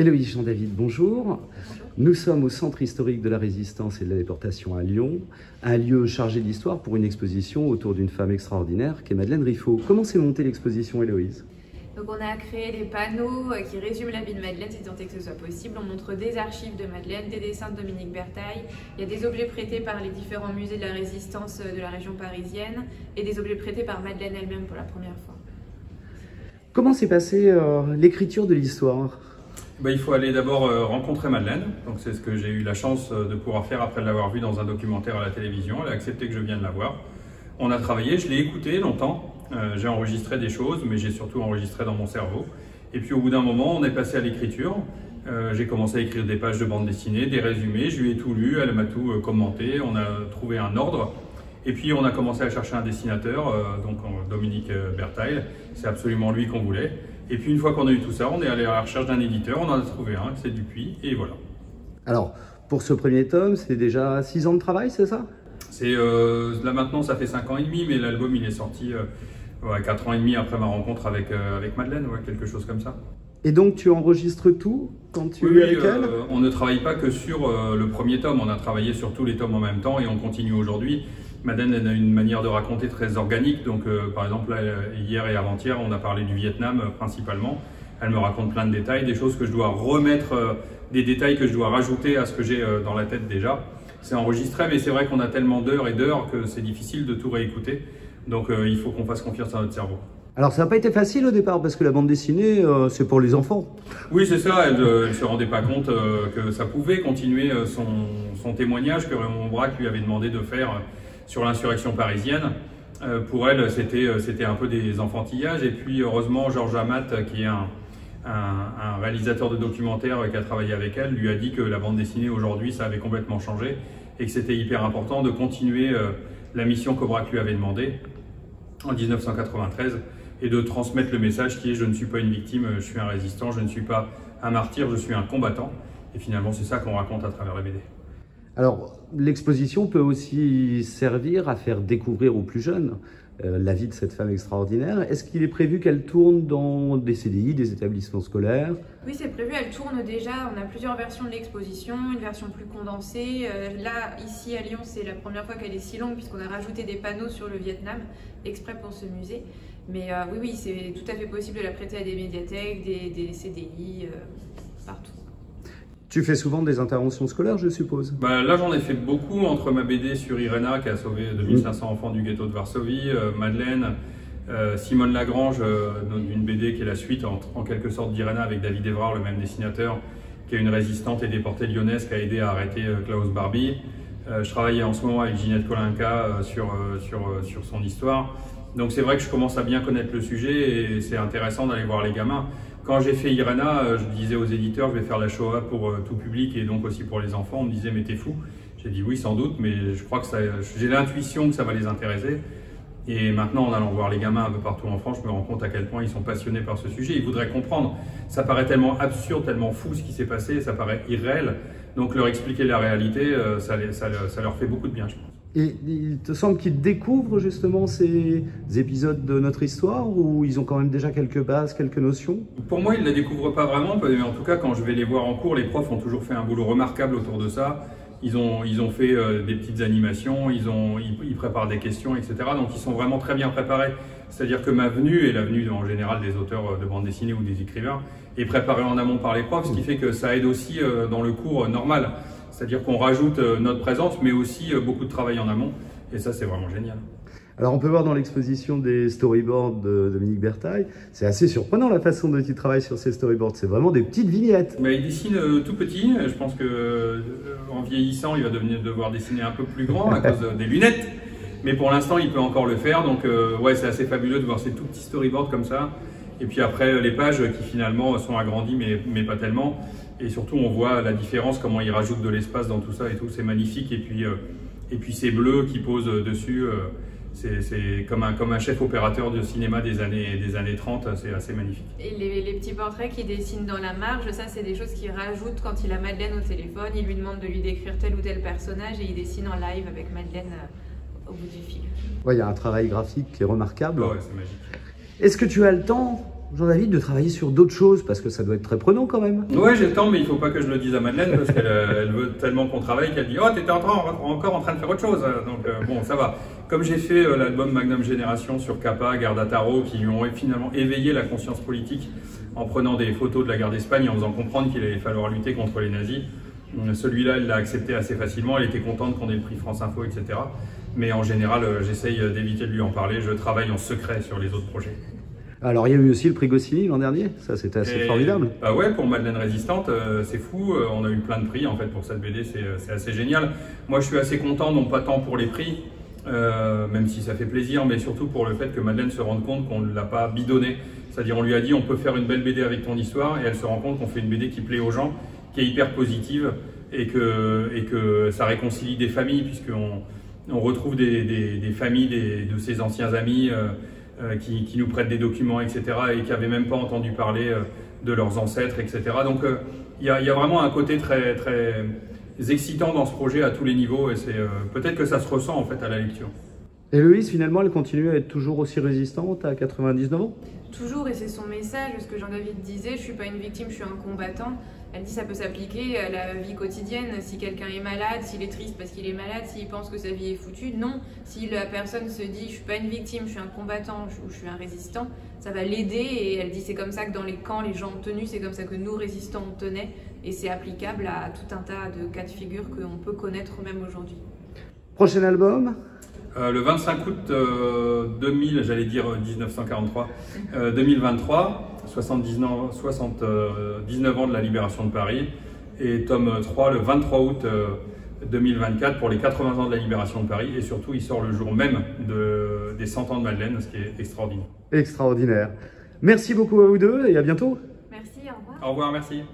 Héloïse Jean-David, bonjour. Nous sommes au Centre historique de la Résistance et de la Déportation à Lyon, un lieu chargé d'histoire pour une exposition autour d'une femme extraordinaire qui est Madeleine Riffaut. Comment s'est montée l'exposition, Héloïse? Donc on a créé des panneaux qui résument la vie de Madeleine, si tant est que ce soit possible. On montre des archives de Madeleine, des dessins de Dominique Bertheil. Il y a des objets prêtés par les différents musées de la Résistance de la région parisienne et des objets prêtés par Madeleine elle-même pour la première fois. Comment s'est passée l'écriture de l'histoire? Il faut aller d'abord rencontrer Madeleine. Donc c'est ce que j'ai eu la chance de pouvoir faire après l'avoir vue dans un documentaire à la télévision. Elle a accepté que je vienne la voir. On a travaillé, je l'ai écoutée longtemps. J'ai enregistré des choses, mais j'ai surtout enregistré dans mon cerveau. Et puis au bout d'un moment, on est passé à l'écriture. J'ai commencé à écrire des pages de bande dessinée, des résumés. Je lui ai tout lu, elle m'a tout commenté. On a trouvé un ordre. Et puis on a commencé à chercher un dessinateur, donc Dominique Bertheil. C'est absolument lui qu'on voulait. Et puis une fois qu'on a eu tout ça, on est allé à la recherche d'un éditeur. On en a trouvé un, c'est Dupuis, et voilà. Alors, pour ce premier tome, c'est déjà 6 ans de travail, c'est ça? C'est là maintenant, ça fait 5 ans et demi, mais l'album il est sorti 4 ans et demi après ma rencontre avec Madeleine, quelque chose comme ça. Et donc tu enregistres tout quand tu es avec elle? On ne travaille pas que sur le premier tome, on a travaillé sur tous les tomes en même temps et on continue aujourd'hui. Madeleine elle a une manière de raconter très organique, donc par exemple là, hier et avant-hier on a parlé du Vietnam principalement. Elle me raconte plein de détails, des choses que je dois remettre, des détails que je dois rajouter à ce que j'ai dans la tête déjà. C'est enregistré, mais c'est vrai qu'on a tellement d'heures et d'heures que c'est difficile de tout réécouter. Donc il faut qu'on fasse confiance à notre cerveau. Alors ça n'a pas été facile au départ parce que la bande dessinée c'est pour les enfants. Oui c'est ça, elle ne se rendait pas compte que ça pouvait continuer son témoignage que Raymond Braque lui avait demandé de faire sur l'insurrection parisienne. Pour elle c'était un peu des enfantillages et puis heureusement Georges Amat qui est un réalisateur de documentaires qui a travaillé avec elle lui a dit que la bande dessinée aujourd'hui ça avait complètement changé et que c'était hyper important de continuer la mission qu'Aubrac lui avait demandé en 1993 et de transmettre le message qui est « je ne suis pas une victime, je suis un résistant, je ne suis pas un martyr, je suis un combattant ». Et finalement, c'est ça qu'on raconte à travers la BD. Alors, l'exposition peut aussi servir à faire découvrir aux plus jeunes la vie de cette femme extraordinaire. Est-ce qu'il est prévu qu'elle tourne dans des CDI, des établissements scolaires? Oui, c'est prévu, elle tourne déjà. On a plusieurs versions de l'exposition, une version plus condensée. Là, ici à Lyon, c'est la première fois qu'elle est si longue puisqu'on a rajouté des panneaux sur le Vietnam, exprès pour ce musée. Mais oui, c'est tout à fait possible de la prêter à des médiathèques, des CDI, partout. Tu fais souvent des interventions scolaires, je suppose? Là, j'en ai fait beaucoup entre ma BD sur Irena, qui a sauvé 2500 enfants du ghetto de Varsovie, Madeleine, Simone Lagrange, une BD qui est la suite en quelque sorte d'Irena avec David Évrard, le même dessinateur, qui est une résistante et déportée lyonnaise qui a aidé à arrêter Klaus Barbie. Je travaille en ce moment avec Ginette Kolinka sur son histoire. Donc c'est vrai que je commence à bien connaître le sujet et c'est intéressant d'aller voir les gamins. Quand j'ai fait Irena, je disais aux éditeurs je vais faire la Shoah pour tout public et donc aussi pour les enfants. On me disait mais t'es fou. J'ai dit oui sans doute, mais je crois que j'ai l'intuition que ça va les intéresser. Et maintenant en allant voir les gamins un peu partout en France, je me rends compte à quel point ils sont passionnés par ce sujet. Ils voudraient comprendre. Ça paraît tellement absurde, tellement fou ce qui s'est passé, ça paraît irréel. Donc leur expliquer la réalité, ça leur fait beaucoup de bien je pense. Et il te semble qu'ils découvrent justement ces épisodes de notre histoire ou ils ont quand même déjà quelques bases, quelques notions? Pour moi, ils ne la découvrent pas vraiment, mais en tout cas, quand je vais les voir en cours, les profs ont toujours fait un boulot remarquable autour de ça. Ils ont fait des petites animations, ils préparent des questions, etc. Donc ils sont vraiment très bien préparés. C'est-à-dire que ma venue et la venue en général des auteurs de bande dessinée ou des écrivains est préparée en amont par les profs, ce qui fait que ça aide aussi dans le cours normal. C'est-à-dire qu'on rajoute notre présence, mais aussi beaucoup de travail en amont. Et ça, c'est vraiment génial. Alors, on peut voir dans l'exposition des storyboards de Dominique Bertheil, c'est assez surprenant la façon dont il travaille sur ces storyboards. C'est vraiment des petites vignettes. Mais il dessine tout petit. Je pense qu'en vieillissant, il va devoir dessiner un peu plus grand à cause des lunettes. Mais pour l'instant, il peut encore le faire. Donc, ouais, c'est assez fabuleux de voir ces tout petits storyboards comme ça. Et puis après, les pages qui finalement sont agrandies, mais pas tellement. Et surtout, on voit la différence, comment il rajoute de l'espace dans tout ça et tout. C'est magnifique. Et puis ces bleus qui posent dessus, c'est comme un chef opérateur de cinéma des années 30. C'est assez magnifique. Et les petits portraits qu'il dessine dans la marge, ça, c'est des choses qu'il rajoute quand il a Madeleine au téléphone. Il lui demande de lui décrire tel ou tel personnage et il dessine en live avec Madeleine au bout du fil. Ouais, il y a un travail graphique qui est remarquable. Ouais, c'est magique. Est-ce que tu as le temps Jean-David, de travailler sur d'autres choses, parce que ça doit être très prenant quand même. Ouais, j'ai le temps, mais il ne faut pas que je le dise à Madeleine, parce qu'elle veut tellement qu'on travaille qu'elle dit « Oh, t'étais encore en train de faire autre chose !» Donc bon, ça va. Comme j'ai fait l'album Magnum Génération sur Capa, Guerre d'Ataro, qui lui ont finalement éveillé la conscience politique en prenant des photos de la guerre d'Espagne, en faisant comprendre qu'il allait falloir lutter contre les nazis. Celui-là, elle l'a accepté assez facilement, elle était contente qu'on ait le prix France Info, etc. Mais en général, j'essaye d'éviter de lui en parler, je travaille en secret sur les autres projets. Alors, il y a eu aussi le prix Goscinny l'an dernier, ça c'était assez formidable. Bah ouais, pour Madeleine Résistante, c'est fou, on a eu plein de prix en fait pour cette BD, c'est assez génial. Moi je suis assez content, non pas tant pour les prix, même si ça fait plaisir, mais surtout pour le fait que Madeleine se rende compte qu'on ne l'a pas bidonné. C'est-à-dire on lui a dit on peut faire une belle BD avec ton histoire, et elle se rend compte qu'on fait une BD qui plaît aux gens, qui est hyper positive, et que ça réconcilie des familles, puisqu'on retrouve des familles de ses anciens amis, qui nous prêtent des documents, etc., et qui n'avaient même pas entendu parler de leurs ancêtres, etc. Donc il y a vraiment un côté très, très excitant dans ce projet à tous les niveaux, et peut-être que ça se ressent en fait à la lecture. Héloïse, finalement, elle continue à être toujours aussi résistante à 99 ans? Toujours, et c'est son message, ce que Jean-David disait, je ne suis pas une victime, je suis un combattant. Elle dit que ça peut s'appliquer à la vie quotidienne. Si quelqu'un est malade, s'il est triste parce qu'il est malade, s'il pense que sa vie est foutue, non. Si la personne se dit « je suis pas une victime, je suis un combattant ou je suis un résistant », ça va l'aider. Et elle dit c'est comme ça que dans les camps, les gens ont tenu, c'est comme ça que nous, résistants, on tenait. Et c'est applicable à tout un tas de cas de figure qu'on peut connaître même aujourd'hui. Prochain album? Le 25 août 2000, j'allais dire 1943, 2023, 79 ans de la libération de Paris, et tome 3 le 23 août 2024 pour les 80 ans de la libération de Paris, et surtout il sort le jour même des 100 ans de Madeleine, ce qui est extraordinaire. Extraordinaire. Merci beaucoup à vous deux et à bientôt. Merci, au revoir. Au revoir, merci.